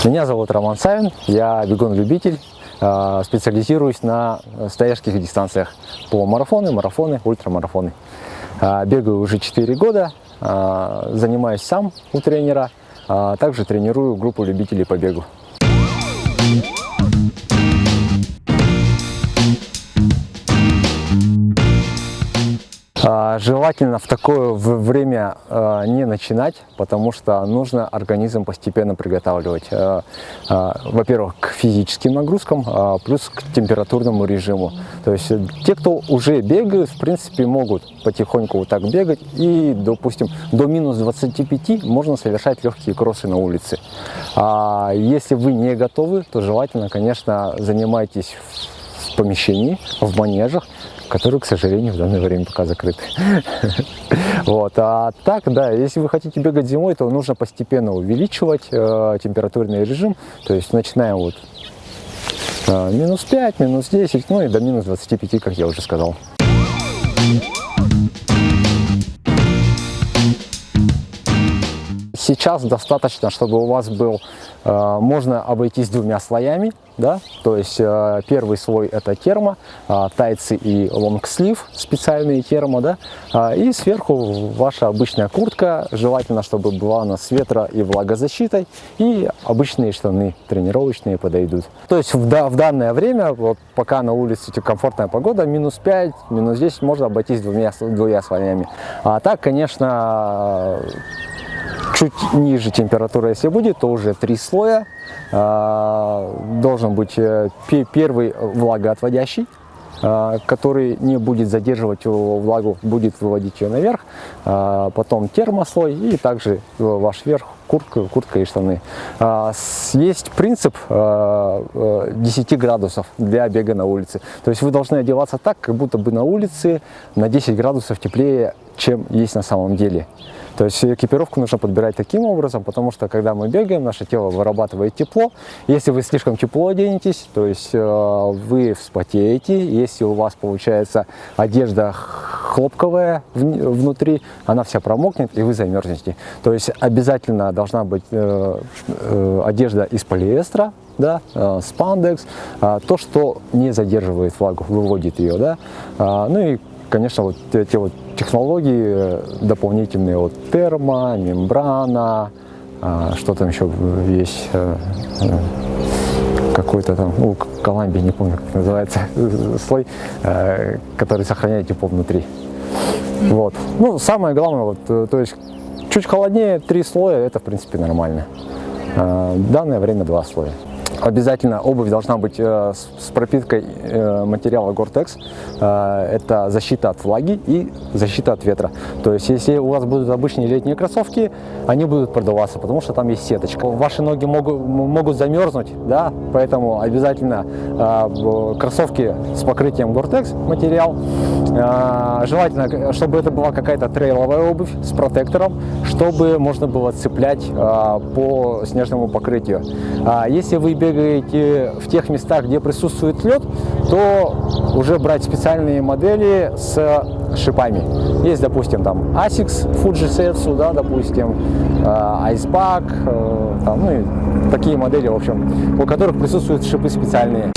Меня зовут Роман Савин, я бегун-любитель, специализируюсь на стоячских дистанциях по марафоны, ультрамарафоны. Бегаю уже 4 года, занимаюсь сам у тренера, также тренирую группу любителей по бегу. Желательно в такое время не начинать, потому что нужно организм постепенно приготавливать, во-первых, к физическим нагрузкам, плюс к температурному режиму. То есть те, кто уже бегают, в принципе, могут потихоньку вот так бегать, и, допустим, до минус 25 можно совершать легкие кроссы на улице. А если вы не готовы, то желательно, конечно, занимайтесь в помещении, в манежах, которые, к сожалению, в данное время пока закрыты. Вот. А так, да, если вы хотите бегать зимой, то нужно постепенно увеличивать температурный режим. То есть начинаем вот минус 5, минус 10, ну и до минус 25, как я уже сказал. Сейчас достаточно, чтобы у вас был, можно обойтись двумя слоями, да, то есть первый слой это термо, тайцы и лонгслив, специальные термо, да, и сверху ваша обычная куртка, желательно, чтобы была она с ветра и влагозащитой, и обычные штаны тренировочные подойдут. То есть в данное время, вот пока на улице комфортная погода, минус 5, минус 10, можно обойтись двумя слоями. А так, конечно, чуть ниже температура, если будет, то уже 3 слоя. Должен быть первый влагоотводящий, который не будет задерживать влагу, будет выводить ее наверх. Потом термослой и также ваш верх, куртка и штаны. Есть принцип 10 градусов для бега на улице. То есть вы должны одеваться так, как будто бы на улице на 10 градусов теплее, чем есть на самом деле. То есть экипировку нужно подбирать таким образом, потому что когда мы бегаем, наше тело вырабатывает тепло. Если вы слишком тепло оденетесь, то есть вы вспотеете. Если у вас получается одежда хлопковая внутри, она вся промокнет и вы замерзнете. То есть обязательно должна быть одежда из полиэстера, да, спандекс, то, что не задерживает влагу, выводит ее, да. Ну и, конечно, вот эти вот технологии дополнительные, вот термо, мембрана, что там еще есть, какой-то там, ну, Коламбия, не помню, как называется, слой, который сохраняет тепло внутри. Вот. Ну, самое главное, вот, то есть чуть холоднее 3 слоя, это, в принципе, нормально. В данное время 2 слоя. Обязательно обувь должна быть с пропиткой материала Gore-Tex. Это защита от влаги и защита от ветра. То есть, если у вас будут обычные летние кроссовки, они будут продуваться, потому что там есть сеточка. Ваши ноги могут замерзнуть, да, поэтому обязательно кроссовки с покрытием Gore-Tex материал. Желательно, чтобы это была какая-то трейловая обувь с протектором, чтобы можно было цеплять по снежному покрытию. Если вы бегаете в тех местах, где присутствует лед, то уже брать специальные модели с шипами. Есть, допустим, там Asics Fujitsu, да, допустим, Iceback, там, ну и такие модели, в общем, у которых присутствуют шипы специальные.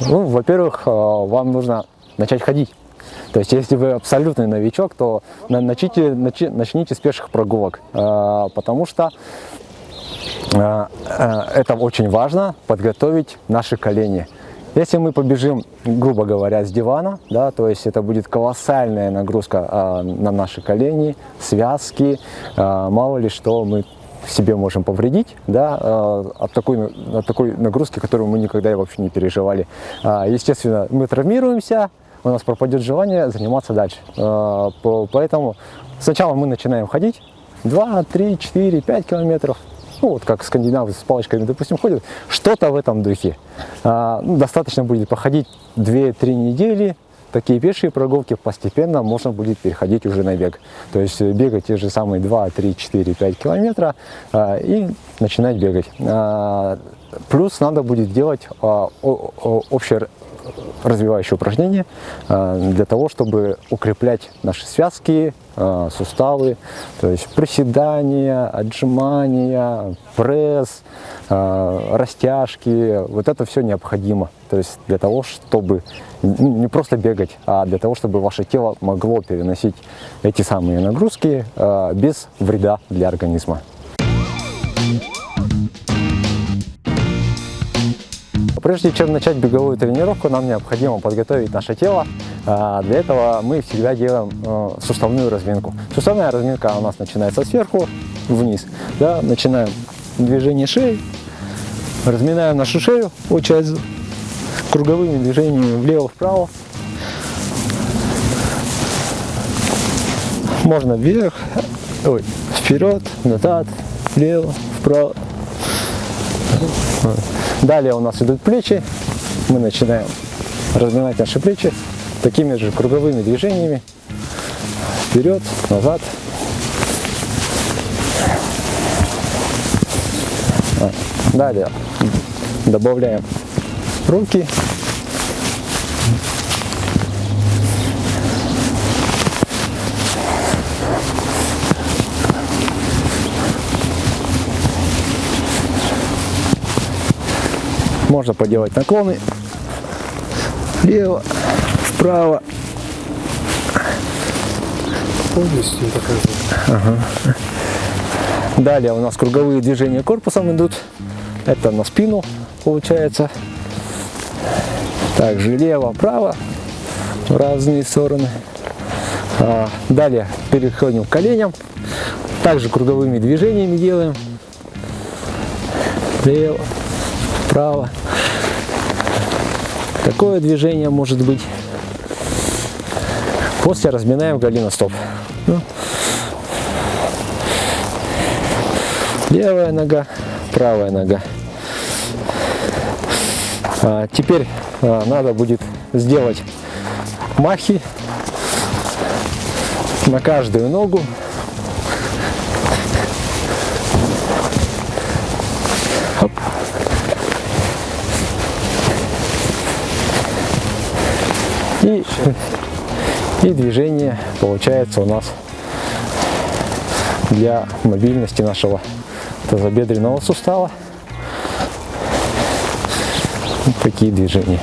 Ну, во-первых, вам нужно начать ходить. То есть, если вы абсолютный новичок, то начните с пеших прогулок, потому что это очень важно, подготовить наши колени. Если мы побежим, грубо говоря, с дивана, да, то есть это будет колоссальная нагрузка на наши колени, связки, мало ли что мы себе можем повредить, да, от такой нагрузки, которую мы никогда вообще не переживали. Естественно, мы травмируемся, у нас пропадет желание заниматься дальше. Поэтому сначала мы начинаем ходить 2, 3, 4, 5 километров. Ну, вот как скандинавы с палочками, допустим, ходят. Что-то в этом духе. Достаточно будет походить 2-3 недели. Такие пешие прогулки, постепенно можно будет переходить уже на бег. То есть бегать те же самые 2, 3, 4, 5 километра и начинать бегать. Плюс надо будет делать общее развивающие упражнения для того, чтобы укреплять наши связки, суставы, то есть приседания, отжимания, пресс, растяжки. Вот это все необходимо. То есть для того, чтобы не просто бегать, а для того, чтобы ваше тело могло переносить эти самые нагрузки без вреда для организма. Прежде чем начать беговую тренировку, нам необходимо подготовить наше тело. Для этого мы всегда делаем суставную разминку. Суставная разминка у нас начинается сверху вниз. Да, начинаем движение шеи, разминаем нашу шею, получается, круговыми движениями влево-вправо. Можно вверх, вперед, назад, влево, вправо. Далее у нас идут плечи. Мы начинаем разминать наши плечи такими же круговыми движениями. Вперед, назад. Далее добавляем руки. Можно поделать наклоны влево, вправо. Полностью показываю. Ага. Далее у нас круговые движения корпусом идут. Это на спину получается. Также лево, право в разные стороны. Далее переходим к коленям. Также круговыми движениями делаем. Лево, вправо. Такое движение может быть. После разминаем голеностоп. Левая нога, правая нога. Теперь надо будет сделать махи на каждую ногу. Хоп. И движение получается у нас для мобильности нашего тазобедренного сустава. Вот такие движения.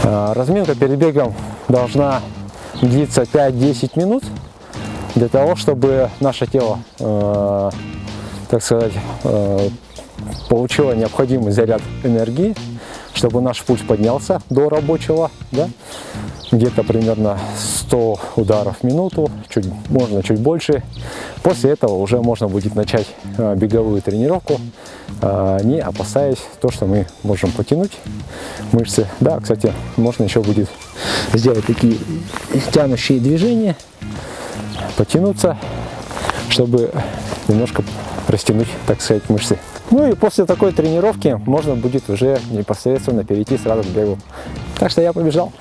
Разминка перед бегом должна длиться 5-10 минут для того, чтобы наше тело, так сказать, получило необходимый заряд энергии, чтобы наш пульс поднялся до рабочего, да? Где-то примерно 100 ударов в минуту, можно чуть больше. После этого уже можно будет начать беговую тренировку, не опасаясь то, что мы можем потянуть мышцы. Да, кстати, можно еще будет сделать такие тянущие движения, потянуться, чтобы немножко растянуть, так сказать, мышцы. Ну и после такой тренировки можно будет уже непосредственно перейти сразу к бегу. Так что я побежал.